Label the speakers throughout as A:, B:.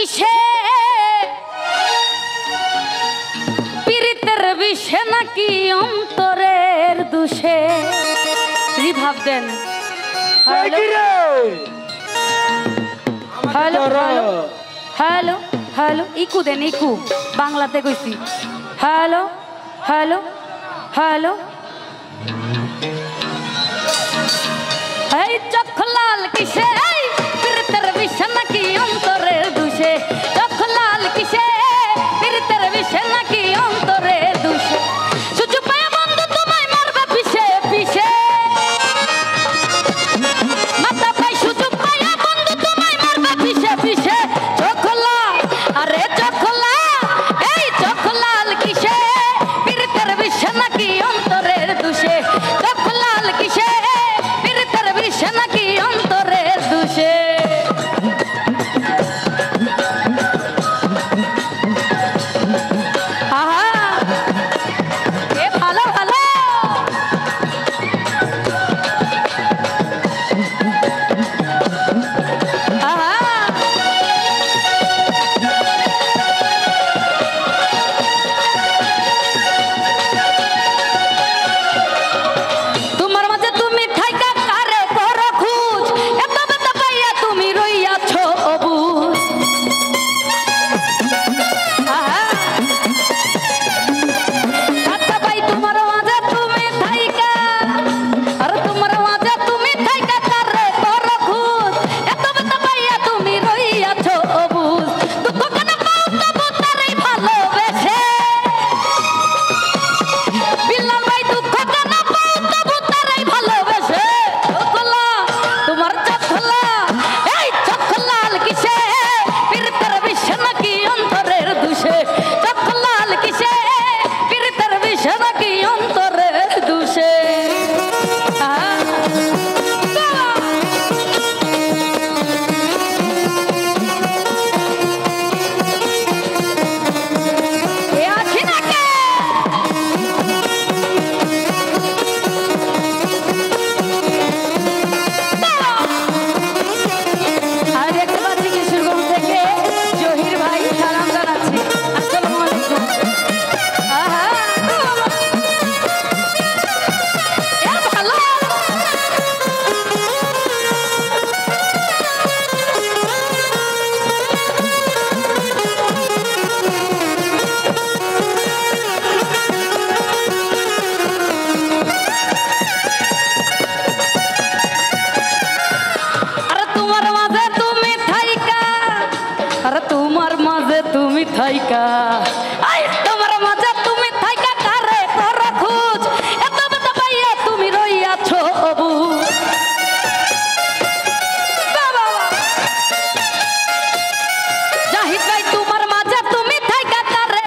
A: কিসে পীড়িতের বিষে নাকি অন্তরের দুষে রিভাব দেন হ্যালো হ্যালো হ্যালো হ্যালো ইকু দেন ইকু বাংলাতে কইছি হ্যালো হ্যালো হ্যালো এই চোখ লাল কিসে পীড়িতের বিষে নাকি অন্তরের দুষে চোখ লাল কিসে পীড়িতের বিষে নাকি অন্তরের দুষে সুযোগ পায় বন্ধু তোমায় মারবে পিছে পিছে মাথা পাই সুযোগ পায় বন্ধু তোমায় মারবে পিছে পিছে চোখ লাল আরে চোখ লাল এই চোখ লাল কিসে পীড়িতের বিষে নাকি অন্তরের দুষে চোখ লাল কিসে পীড়িতের বিষে নাকি অন্তরের দুষে থাইকা আই তোমার মাঝে তুমি থাইকা কারে করো খোঁজ এত বেতা পাইয়া তুমি রইয়াছো অবু জাহিদ ভাই তোমার মাঝে তুমি থাইকা কারে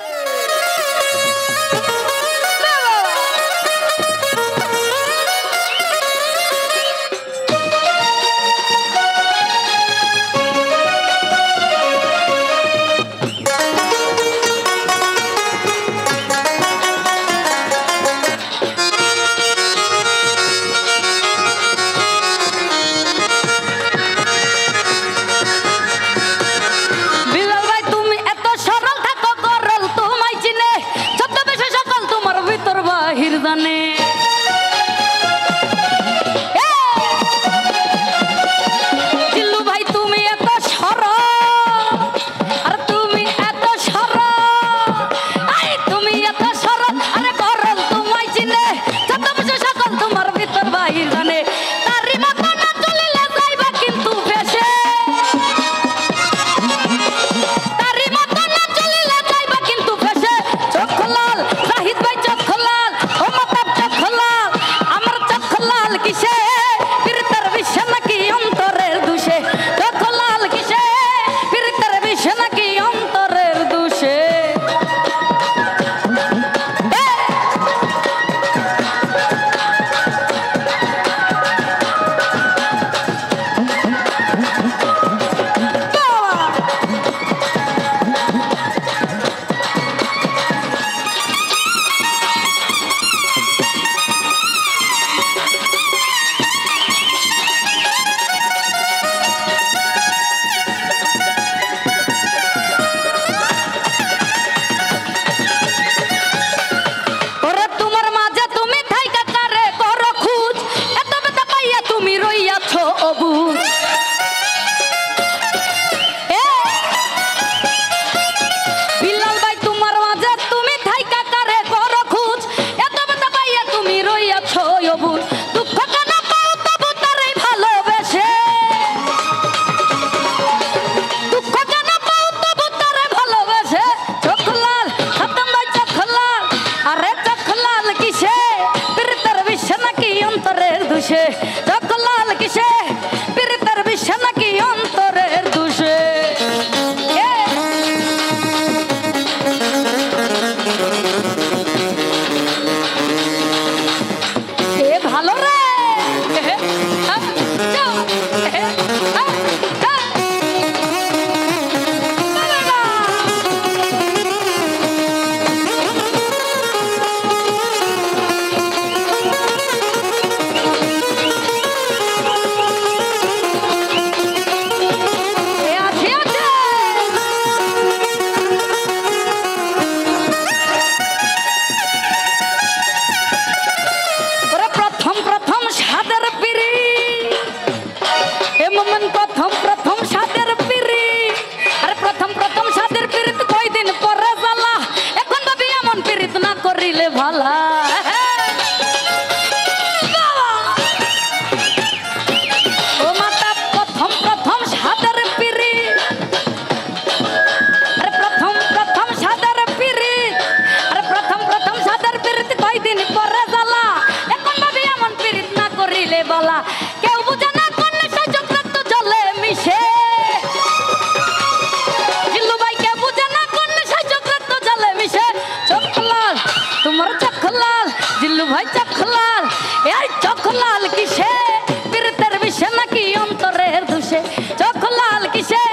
A: চোখ লাল কিসে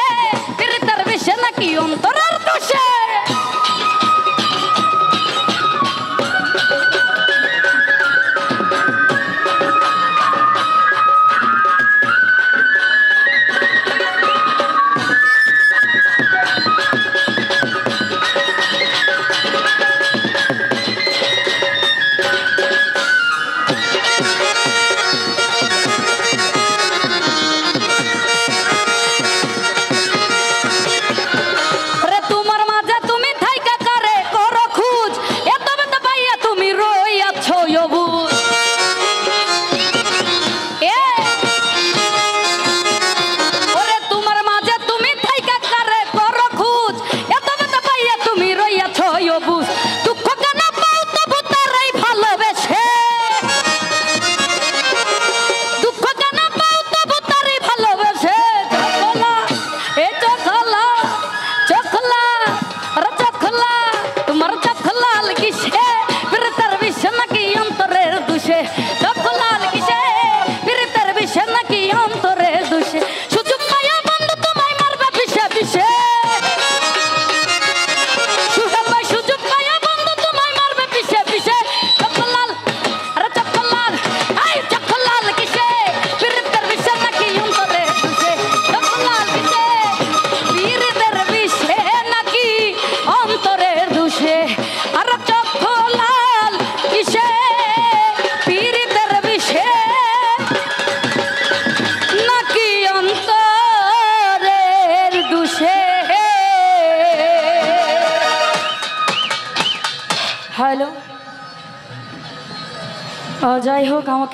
A: পীড়িতের বিষে নাকি অন্তরের দোষে হ্যালো যাই হোক আমাকে